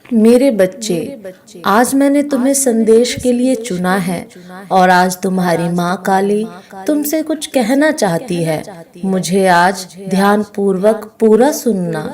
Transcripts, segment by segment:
मेरे बच्चे, आज मैंने तुम्हें संदेश के लिए चुना है और आज तुम्हारी माँ काली तुमसे कुछ कहना चाहती है। मुझे आज ध्यान पूर्वक पूरा सुनना।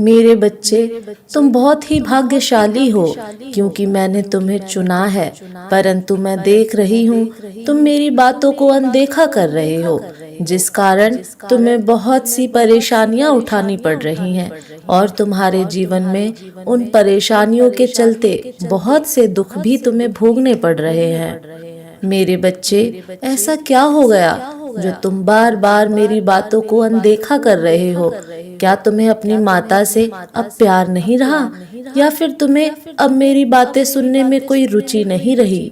मेरे बच्चे, तुम बहुत ही भाग्यशाली हो क्योंकि मैंने तुम्हें चुना है, परंतु मैं देख रही हूँ तुम मेरी बातों को अनदेखा कर रहे हो, जिस कारण तुम्हें बहुत सी परेशानियां उठानी पड़ रही हैं और तुम्हारे जीवन में उन परेशानियों के चलते बहुत से दुख भी तुम्हें भोगने पड़ रहे हैं। मेरे बच्चे, ऐसा क्या हो गया जो तुम बार बार मेरी बातों को अनदेखा कर रहे हो? क्या तुम्हें अपनी माता से अब प्यार नहीं रहा या फिर तुम्हें अब मेरी बातें सुनने में कोई रुचि नहीं रही?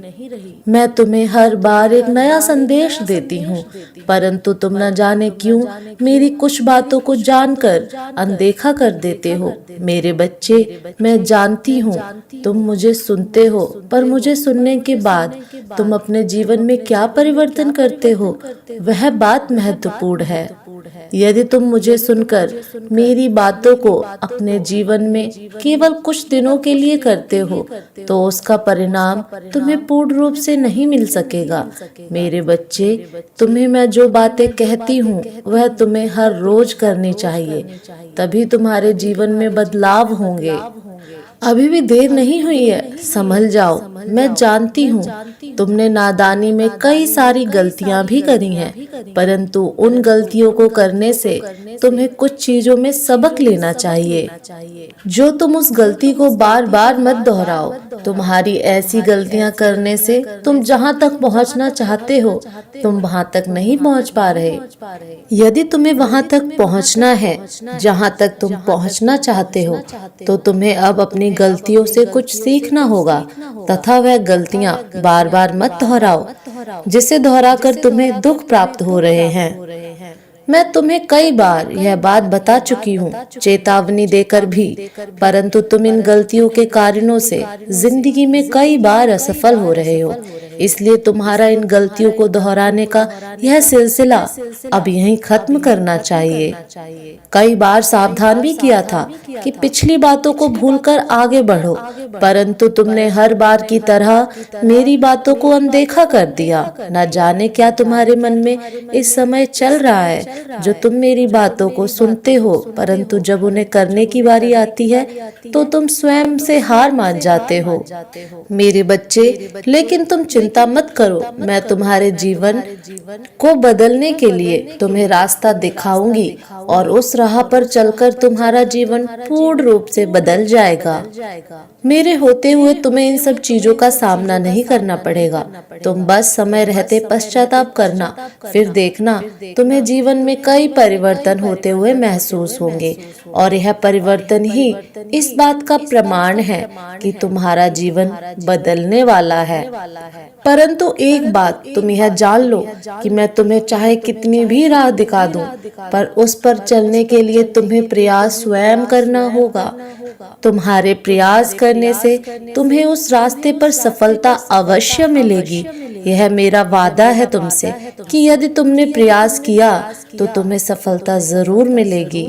मैं तुम्हें हर बार एक नया संदेश देती हूँ, परंतु तुम न जाने क्यों मेरी कुछ बातों को जानकर अनदेखा कर देते हो। मेरे बच्चे, मैं जानती हूँ तुम मुझे सुनते हो, पर मुझे सुनने के बाद तुम अपने जीवन में क्या परिवर्तन करते हो, वह बात महत्वपूर्ण है। यदि तुम मुझे सुनकर मेरी बातों को अपने जीवन में केवल कुछ दिनों के लिए करते हो, तो उसका परिणाम तुम्हें पूर्ण रूप से नहीं मिल सकेगा। मेरे बच्चे, तुम्हें मैं जो बातें कहती हूँ वह तुम्हें हर रोज करनी चाहिए, तभी तुम्हारे जीवन में बदलाव होंगे। अभी भी देर नहीं हुई है, संभल जाओ। मैं जानती हूँ तुमने नादानी में कई सारी गलतियां भी करी हैं, परंतु उन गलतियों को करने से तुम्हें कुछ चीजों में सबक लेना चाहिए। जो तुम उस गलती को बार बार मत दोहराओ। तुम्हारी ऐसी गलतियां करने से तुम जहाँ तक पहुँचना चाहते हो, तुम वहाँ तक नहीं पहुँच पा रहे। यदि तुम्हें वहाँ तक पहुँचना है जहाँ तक तुम पहुँचना चाहते हो, तो तुम्हें अब अपनी गलतियों से कुछ सीखना होगा तथा वह गलतियां बार बार मत दोहराओ, जिसे दोहराकर तुम्हें दुख प्राप्त हो रहे हैं। मैं तुम्हें कई बार यह बात बता चुकी हूँ, चेतावनी देकर भी, परंतु तुम इन गलतियों के कारणों से जिंदगी में कई बार असफल हो रहे हो। इसलिए तुम्हारा इन गलतियों को दोहराने का यह सिलसिला अब यहीं खत्म करना चाहिए। कई बार सावधान भी किया था कि पिछली बातों को भूलकर आगे बढ़ो, परंतु तुमने हर बार की तरह मेरी बातों को अनदेखा कर दिया। न जाने क्या तुम्हारे मन में इस समय चल रहा है जो तुम मेरी बातों को सुनते हो, परंतु जब उन्हें करने की बारी आती है तो तुम स्वयं से हार मान जाते हो। मेरे बच्चे, लेकिन तुम चिंता मत करो, मैं तुम्हारे जीवन को बदलने के लिए तुम्हें रास्ता दिखाऊंगी और उस राह पर चलकर तुम्हारा जीवन पूर्ण रूप से बदल जाएगा। मेरे होते हुए तुम्हें इन सब चीजों का सामना नहीं करना पड़ेगा। तुम बस समय रहते पश्चाताप करना, फिर देखना तुम्हें जीवन में कई परिवर्तन होते हुए महसूस होंगे और यह परिवर्तन ही इस बात का प्रमाण है कि तुम्हारा जीवन बदलने वाला है। परंतु एक बात तुम यह जान लो कि मैं तुम्हें चाहे कितनी भी राह दिखा दूं, पर उस पर चलने के लिए तुम्हें प्रयास स्वयं करना होगा। तुम्हारे प्रयास करने से तुम्हें उस रास्ते पर सफलता अवश्य मिलेगी। यह मेरा वादा है तुमसे कि यदि तुमने प्रयास किया तो तुम्हें सफलता जरूर मिलेगी।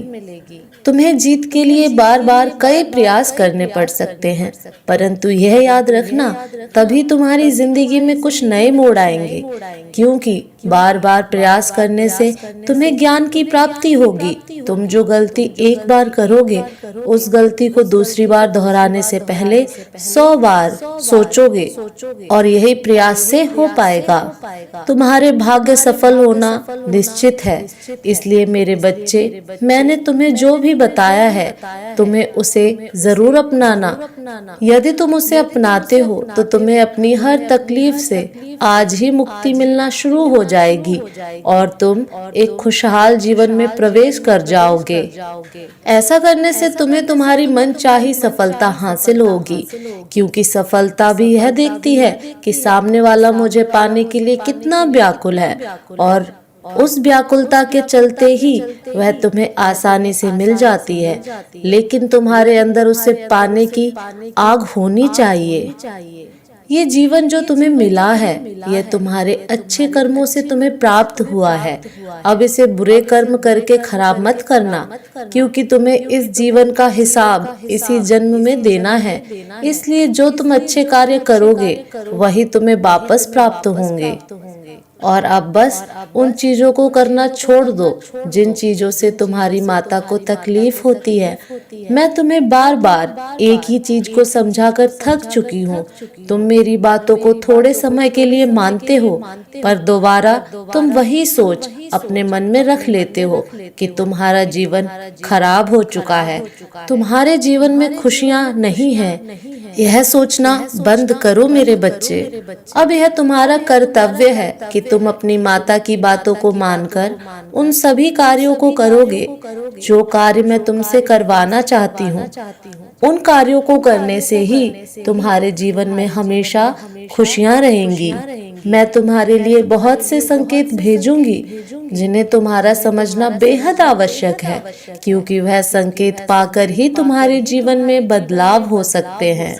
तुम्हें जीत के लिए बार बार कई प्रयास करने पड़ सकते हैं, परंतु यह याद रखना तभी तुम्हारी जिंदगी में कुछ नए मोड़ आएंगे, क्योंकि बार बार प्रयास करने से तुम्हें ज्ञान की प्राप्ति होगी। तुम जो गलती एक बार करोगे, उस गलती को दूसरी बार दोहराने से पहले 100 बार सोचोगे और यही प्रयास से हो पाएगा। तुम्हारे भाग्य सफल होना निश्चित है। इसलिए मेरे बच्चे, मैंने तुम्हें जो भी बताया है तुम्हें उसे जरूर अपनाना। यदि तुम उसे अपनाते हो तो तुम्हें अपनी हर तकलीफ से आज ही मुक्ति मिलना शुरू हो जाएगी और तुम एक खुशहाल जीवन में प्रवेश कर जाओगे। ऐसा करने से तुम्हें तुम्हारी मनचाही सफलता हासिल होगी, क्योंकि सफलता भी यह देखती है कि सामने वाला मुझे पाने के लिए कितना व्याकुल है और उस व्याकुलता के चलते ही वह तुम्हें आसानी से मिल जाती है, लेकिन तुम्हारे अंदर उसे पाने की आग होनी चाहिए। ये जीवन जो तुम्हें मिला है, यह तुम्हारे अच्छे कर्मों से तुम्हें प्राप्त हुआ है। अब इसे बुरे कर्म करके खराब मत करना, क्योंकि तुम्हें इस जीवन का हिसाब इसी जन्म में देना है। इसलिए जो तुम अच्छे कार्य करोगे वही तुम्हें वापस प्राप्त होंगे। और अब बस उन चीजों को करना छोड़ दो जिन चीजों से तुम्हारी माता को तकलीफ होती है। मैं तुम्हें बार बार एक ही चीज को समझाकर थक चुकी हूँ। तुम मेरी बातों को थोड़े समय के लिए मानते हो, पर दोबारा तुम वही सोच अपने मन में रख लेते हो कि तुम्हारा जीवन खराब हो चुका है, तुम्हारे जीवन में खुशियाँ नहीं है। यह सोचना बंद करो मेरे बच्चे। अब यह तुम्हारा कर्तव्य है कि तुम अपनी माता की बातों को मानकर उन सभी कार्यों को करोगे जो कार्य मैं तुमसे करवाना चाहती हूँ। उन कार्यों को करने से ही तुम्हारे जीवन में हमेशा खुशियाँ रहेंगी। मैं तुम्हारे लिए बहुत से संकेत भेजूंगी जिन्हें तुम्हारा समझना बेहद आवश्यक है, क्योंकि वह संकेत पाकर ही तुम्हारे जीवन में बदलाव हो सकते हैं।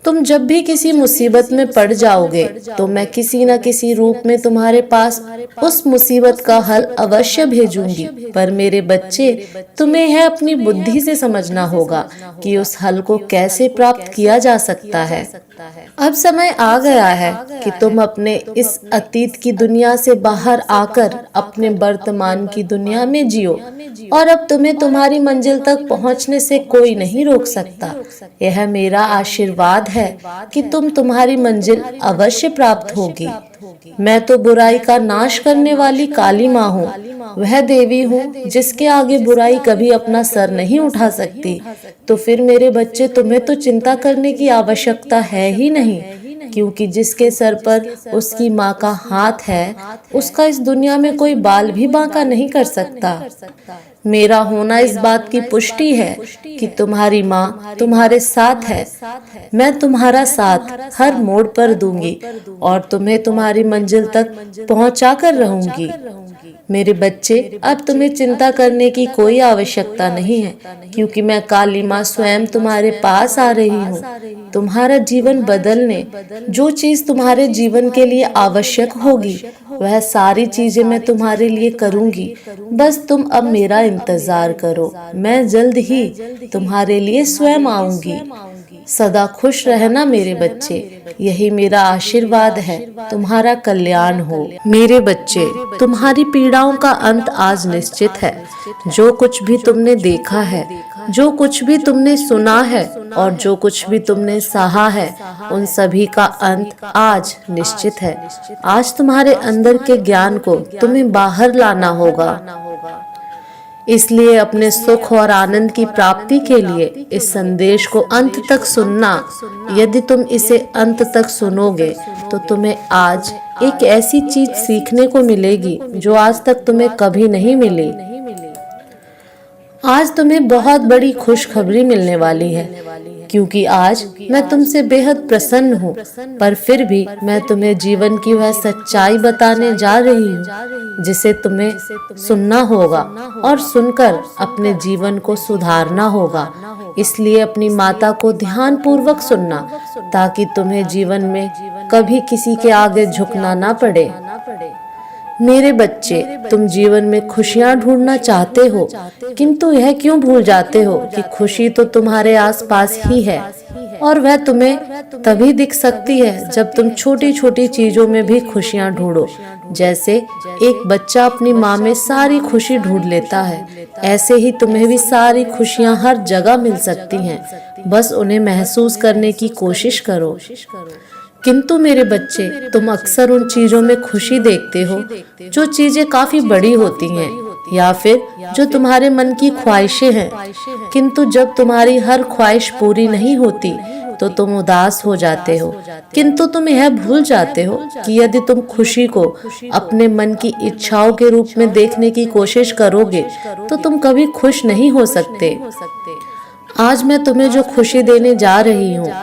तुम जब भी किसी मुसीबत में पड़ जाओगे तो मैं किसी न किसी रूप में तुम्हारे पास उस मुसीबत का हल अवश्य भेजूंगी। पर मेरे बच्चे, तुम्हें यह अपनी बुद्धि से समझना होगा कि उस हल को कैसे प्राप्त किया जा सकता है। अब समय आ गया है कि तुम अपने इस अतीत की दुनिया से बाहर आकर अपने वर्तमान की दुनिया में जियो, और अब तुम्हें तुम्हारी मंजिल तक पहुंचने से कोई नहीं रोक सकता। यह मेरा आशीर्वाद है कि तुम्हारी मंजिल अवश्य प्राप्त होगी। मैं तो बुराई का नाश करने वाली काली माँ हूँ, वह देवी हूँ जिसके आगे बुराई कभी अपना सर नहीं उठा सकती। तो फिर मेरे बच्चे, तुम्हें तो चिंता करने की आवश्यकता है ही नहीं, क्योंकि जिसके सर पर उसकी माँ का हाथ है उसका इस दुनिया में कोई बाल भी बांका नहीं कर सकता। मेरा होना इस बात की पुष्टि है कि तुम्हारी माँ तुम्हारे साथ है। मैं तुम्हारा साथ हर मोड़ पर दूंगी और तुम्हें तुम्हारी मंजिल तक पहुंचा कर रहूंगी। मेरे बच्चे, अब तुम्हें चिंता करने की कोई आवश्यकता नहीं है, क्योंकि मैं काली माँ स्वयं तुम्हारे पास आ रही हूँ। तुम्हारा जीवन बदलने जो चीज तुम्हारे जीवन के लिए आवश्यक होगी वह सारी चीजें मैं तुम्हारे लिए करूंगी। बस तुम अब मेरा इंतजार करो, मैं जल्द ही तुम्हारे लिए स्वयं आऊंगी। सदा खुश रहना मेरे बच्चे, यही मेरा आशीर्वाद है। तुम्हारा कल्याण हो। मेरे बच्चे, तुम्हारी पीड़ाओं का अंत आज निश्चित है। जो कुछ भी तुमने देखा है, जो कुछ भी तुमने सुना है और जो कुछ भी तुमने सहा है, उन सभी का अंत आज निश्चित है। आज तुम्हारे अंदर के ज्ञान को तुम्हें बाहर लाना होगा। इसलिए अपने सुख और आनंद की प्राप्ति के लिए इस संदेश को अंत तक सुनना। यदि तुम इसे अंत तक सुनोगे तो तुम्हें आज एक ऐसी चीज सीखने को मिलेगी जो आज तक तुम्हें कभी नहीं मिली। आज तुम्हें बहुत बड़ी खुशखबरी मिलने वाली है, क्योंकि आज मैं तुमसे बेहद प्रसन्न हूँ। पर फिर भी मैं तुम्हें जीवन की वह सच्चाई बताने जा रही हूँ जिसे तुम्हें सुनना होगा और सुनकर अपने जीवन को सुधारना होगा। इसलिए अपनी माता को ध्यान पूर्वक सुनना, ताकि तुम्हें जीवन में कभी किसी के आगे झुकना ना पड़े। मेरे बच्चे, तुम जीवन में खुशियाँ ढूंढना चाहते हो, किंतु यह क्यों भूल जाते हो कि खुशी तो तुम्हारे आसपास ही है, और वह तुम्हें तभी दिख सकती है जब तुम छोटी छोटी चीजों में भी खुशियाँ ढूंढो। जैसे एक बच्चा अपनी माँ में सारी खुशी ढूंढ लेता है, ऐसे ही तुम्हें भी सारी खुशियाँ हर जगह मिल सकती हैं। बस उन्हें महसूस करने की कोशिश करो। किंतु मेरे बच्चे, तुम अक्सर उन चीजों में खुशी देखते हो जो चीजें काफी बड़ी होती हैं, या फिर जो तुम्हारे मन की ख्वाहिशें हैं। किंतु जब तुम्हारी हर ख्वाहिश पूरी नहीं होती तो तुम उदास हो जाते हो। किंतु तुम यह भूल जाते हो कि यदि तुम खुशी को अपने मन की इच्छाओं के रूप में देखने की कोशिश करोगे तो तुम कभी खुश नहीं हो सकते। आज मैं तुम्हें जो खुशी देने जा रही हूँ,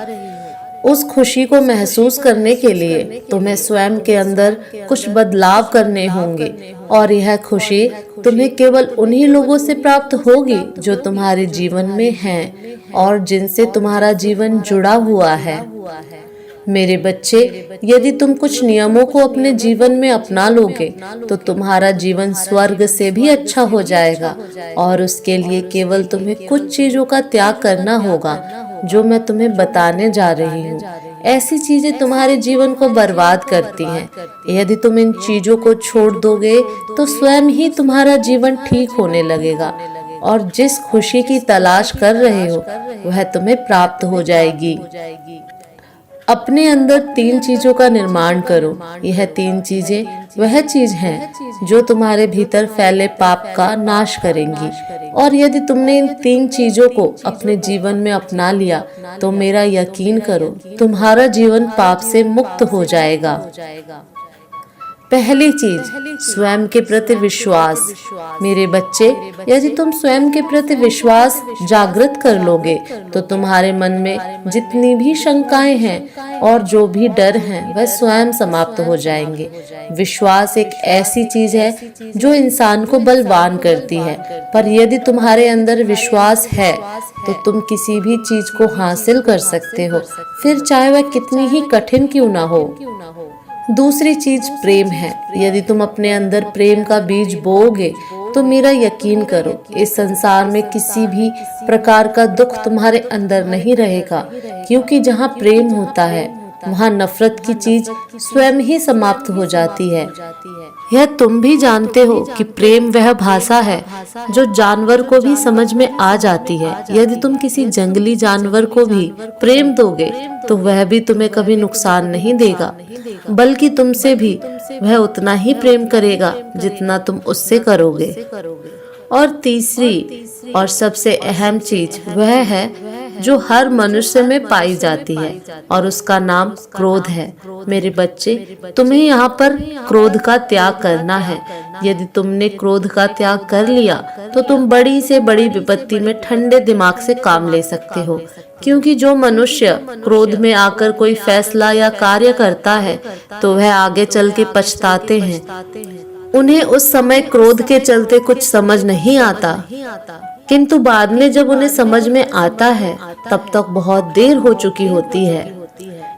उस खुशी को महसूस करने के लिए तुम्हें स्वयं के अंदर कुछ बदलाव करने होंगे, और यह खुशी तुम्हें केवल उन्हीं लोगों से प्राप्त होगी जो तुम्हारे जीवन में हैं और जिनसे तुम्हारा जीवन जुड़ा हुआ है। मेरे बच्चे, यदि तुम कुछ नियमों को अपने जीवन में अपना लोगे तो तुम्हारा जीवन स्वर्ग से भी अच्छा हो जाएगा। और उसके लिए केवल तुम्हें कुछ चीजों का त्याग करना होगा जो मैं तुम्हें बताने जा रही हूँ। ऐसी चीजें तुम्हारे जीवन को बर्बाद करती हैं। यदि तुम इन चीजों को छोड़ दोगे तो स्वयं ही तुम्हारा जीवन ठीक होने लगेगा और जिस खुशी की तलाश कर रहे हो वह तुम्हें प्राप्त हो जाएगी। अपने अंदर 3 चीजों का निर्माण करो। यह 3 चीजें वह चीज हैं जो तुम्हारे भीतर फैले पाप का नाश करेंगी। और यदि तुमने इन 3 चीजों को अपने जीवन में अपना लिया तो मेरा यकीन करो तुम्हारा जीवन पाप से मुक्त हो जाएगा। पहली चीज, स्वयं के प्रति विश्वास। मेरे बच्चे, यदि तुम स्वयं के प्रति विश्वास जागृत कर लोगे तो तुम्हारे मन में जितनी भी शंकाएं हैं और जो भी डर हैं वह स्वयं समाप्त हो जाएंगे। विश्वास एक ऐसी चीज है जो इंसान को बलवान करती है, पर यदि तुम्हारे अंदर विश्वास है तो तुम किसी भी चीज को हासिल कर सकते हो, फिर चाहे वह कितनी ही कठिन क्यों ना हो। दूसरी चीज प्रेम है। यदि तुम अपने अंदर प्रेम का बीज बोओगे तो मेरा यकीन करो इस संसार में किसी भी प्रकार का दुख तुम्हारे अंदर नहीं रहेगा, क्योंकि जहाँ प्रेम होता है वहाँ नफरत की चीज स्वयं ही समाप्त हो जाती है। यह तुम भी जानते हो कि प्रेम वह भाषा है जो जानवर को भी समझ में आ जाती है। यदि तुम किसी जंगली जानवर को भी प्रेम दोगे तो वह भी तुम्हें कभी नुकसान नहीं देगा, बल्कि तुमसे भी वह उतना ही प्रेम करेगा जितना तुम उससे करोगे। और तीसरी और सबसे अहम चीज वह है जो हर मनुष्य में पाई जाती है और उसका नाम क्रोध है। मेरे बच्चे, तुम्हें यहाँ पर क्रोध का त्याग करना है। यदि तुमने क्रोध का त्याग कर लिया तो तुम बड़ी से बड़ी विपत्ति में ठंडे दिमाग से काम ले सकते हो, क्योंकि जो मनुष्य क्रोध में आकर कोई फैसला या कार्य करता है तो वह आगे चल के पछताते हैं। उन्हें उस समय क्रोध के चलते कुछ समझ नहीं आता, किंतु बाद में जब उन्हें समझ में आता है तब तक बहुत देर हो चुकी होती है।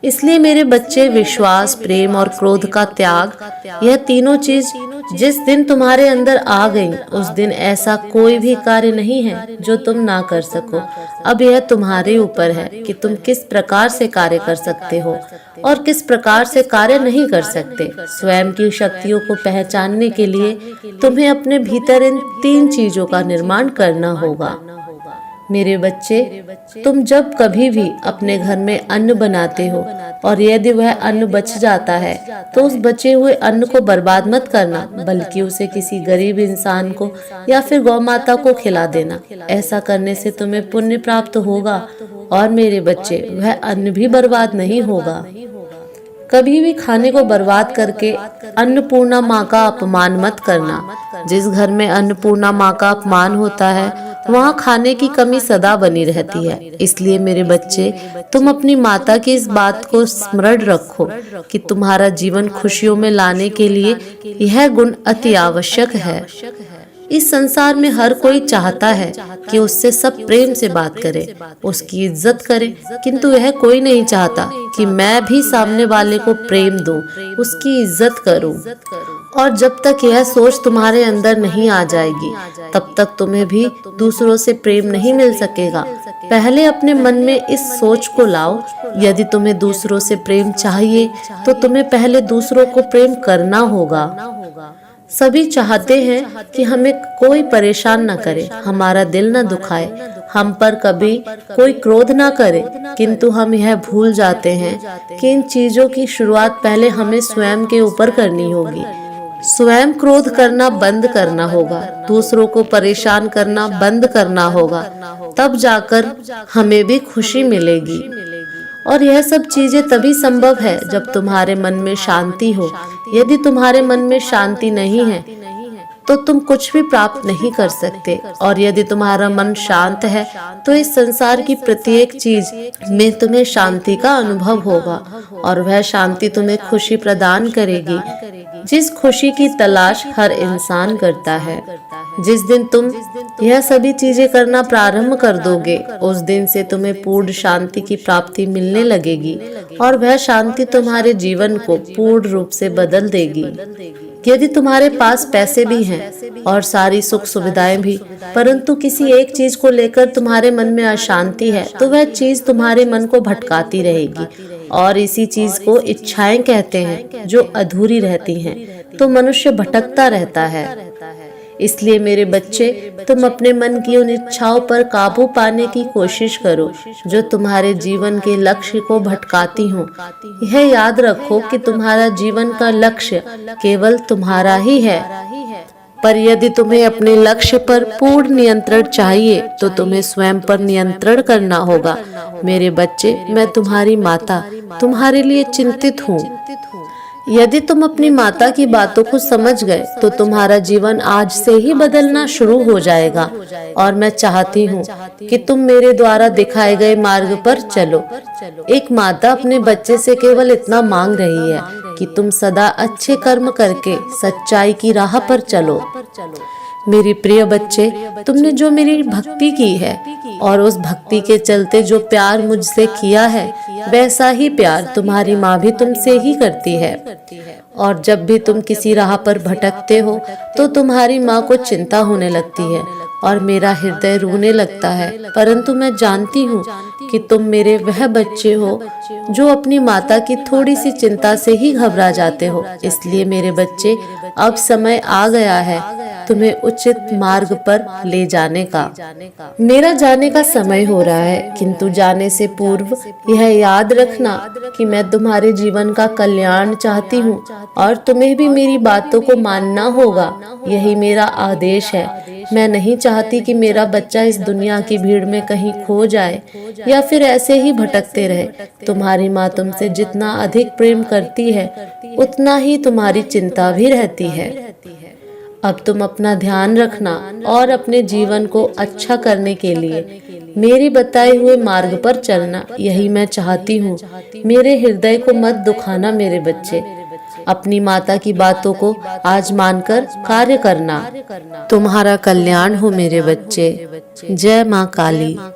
इसलिए मेरे बच्चे, विश्वास, प्रेम और क्रोध का त्याग, यह तीनों चीज जिस दिन तुम्हारे अंदर आ गई उस दिन ऐसा कोई भी कार्य नहीं है जो तुम ना कर सको। अब यह तुम्हारे ऊपर है कि तुम किस प्रकार से कार्य कर सकते हो और किस प्रकार से कार्य नहीं कर सकते। स्वयं की शक्तियों को पहचानने के लिए तुम्हें अपने भीतर इन 3 चीजों का निर्माण करना होगा। मेरे बच्चे, तुम जब कभी भी अपने घर में अन्न बनाते हो और यदि वह अन्न बच जाता है तो उस बचे हुए अन्न को बर्बाद मत करना, बल्कि उसे किसी गरीब इंसान को या फिर गौ माता को खिला देना। ऐसा करने से तुम्हें पुण्य प्राप्त होगा और मेरे बच्चे, वह अन्न भी बर्बाद नहीं होगा। कभी भी खाने को बर्बाद करके अन्नपूर्णा माँ का अपमान मत करना। जिस घर में अन्नपूर्णा माँ का अपमान होता है वहाँ खाने की कमी सदा बनी रहती है। इसलिए मेरे बच्चे, तुम अपनी माता की इस बात को स्मरण रखो कि तुम्हारा जीवन खुशियों में लाने के लिए यह गुण अति आवश्यक है। इस संसार में हर कोई चाहता है कि उससे सब प्रेम से बात करे, उसकी इज्जत करे, किंतु यह कोई नहीं चाहता कि मैं भी सामने वाले को प्रेम दूं, उसकी इज्जत करूं। और जब तक यह सोच तुम्हारे अंदर नहीं आ जाएगी तब तक तुम्हें भी दूसरों से प्रेम नहीं मिल सकेगा। पहले अपने मन में इस सोच को लाओ, यदि तुम्हें दूसरों से प्रेम चाहिए तो तुम्हें पहले दूसरों को प्रेम करना होगा। सभी चाहते हैं कि हमें कोई परेशान न करे, हमारा दिल न दुखाए, हम पर कभी कोई क्रोध ना करे, किंतु हम यह भूल जाते हैं कि इन चीजों की शुरुआत पहले हमें स्वयं के ऊपर करनी होगी। स्वयं क्रोध करना बंद करना होगा, दूसरों को परेशान करना बंद करना होगा, तब जाकर हमें भी खुशी मिलेगी। और यह सब चीजें तभी संभव है जब तुम्हारे मन में शांति हो। यदि तुम्हारे मन में शांति नहीं है तो तुम कुछ भी प्राप्त नहीं कर सकते। और यदि तुम्हारा मन शांत है तो इस संसार की प्रत्येक चीज में तुम्हें शांति का अनुभव होगा और वह शांति तुम्हें खुशी प्रदान करेगी, जिस खुशी की तलाश हर इंसान करता है। जिस दिन तुम यह सभी चीजें करना प्रारंभ कर दोगे, उस दिन से तुम्हें पूर्ण शांति की प्राप्ति मिलने लगेगी और वह शांति तुम्हारे जीवन को पूर्ण रूप से बदल देगी। यदि तुम्हारे पास पैसे भी हैं और सारी सुख सुविधाएं भी, परंतु किसी एक चीज को लेकर तुम्हारे मन में अशांति है, तो वह चीज तुम्हारे मन को भटकाती रहेगी और इसी चीज को इच्छाएं कहते हैं, जो अधूरी रहती हैं। तो मनुष्य भटकता रहता है। इसलिए मेरे बच्चे, तुम अपने मन की उन इच्छाओं पर काबू पाने की कोशिश करो जो तुम्हारे जीवन के लक्ष्य को भटकाती हो। यह याद रखो कि तुम्हारा जीवन का लक्ष्य केवल तुम्हारा ही है, पर यदि तुम्हें अपने लक्ष्य पर पूर्ण नियंत्रण चाहिए तो तुम्हें स्वयं पर नियंत्रण करना होगा। मेरे बच्चे, मैं तुम्हारी माता तुम्हारे लिए चिंतित हूँ। यदि तुम अपनी माता की बातों को समझ गए तो तुम्हारा जीवन आज से ही बदलना शुरू हो जाएगा और मैं चाहती हूँ कि तुम मेरे द्वारा दिखाए गए मार्ग पर चलो। एक माता अपने बच्चे से केवल इतना मांग रही है कि तुम सदा अच्छे कर्म करके सच्चाई की राह पर चलो। मेरी प्रिय बच्चे, तुमने जो मेरी भक्ति की है और उस भक्ति के चलते जो प्यार मुझसे किया है, वैसा ही प्यार तुम्हारी माँ भी तुमसे ही करती है। और जब भी तुम किसी राह पर भटकते हो तो तुम्हारी माँ को चिंता होने लगती है और मेरा हृदय रोने लगता है, परंतु मैं जानती हूँ कि तुम मेरे वह बच्चे हो जो अपनी माता की थोड़ी सी चिंता से ही घबरा जाते हो। इसलिए मेरे बच्चे, अब समय आ गया है तुम्हें उचित मार्ग पर ले जाने का। मेरा जाने का समय हो रहा है, किंतु जाने से पूर्व यह याद रखना कि मैं तुम्हारे जीवन का कल्याण चाहती हूँ और तुम्हें भी मेरी बातों को मानना होगा। यही मेरा आदेश है। मैं नहीं चाहती कि मेरा बच्चा इस दुनिया की भीड़ में कहीं खो जाए या फिर ऐसे ही भटकते रहे। तुम्हारी माँ तुमसे जितना अधिक प्रेम करती है, उतना ही तुम्हारी चिंता भी रहती है। अब तुम अपना ध्यान रखना और अपने जीवन को अच्छा करने के लिए मेरे बताए हुए मार्ग पर चलना। यही मैं चाहती हूँ। मेरे हृदय को मत दुखाना मेरे बच्चे। अपनी माता की बातों को आज मानकर कार्य करना। तुम्हारा कल्याण हो मेरे बच्चे। जय माँ काली।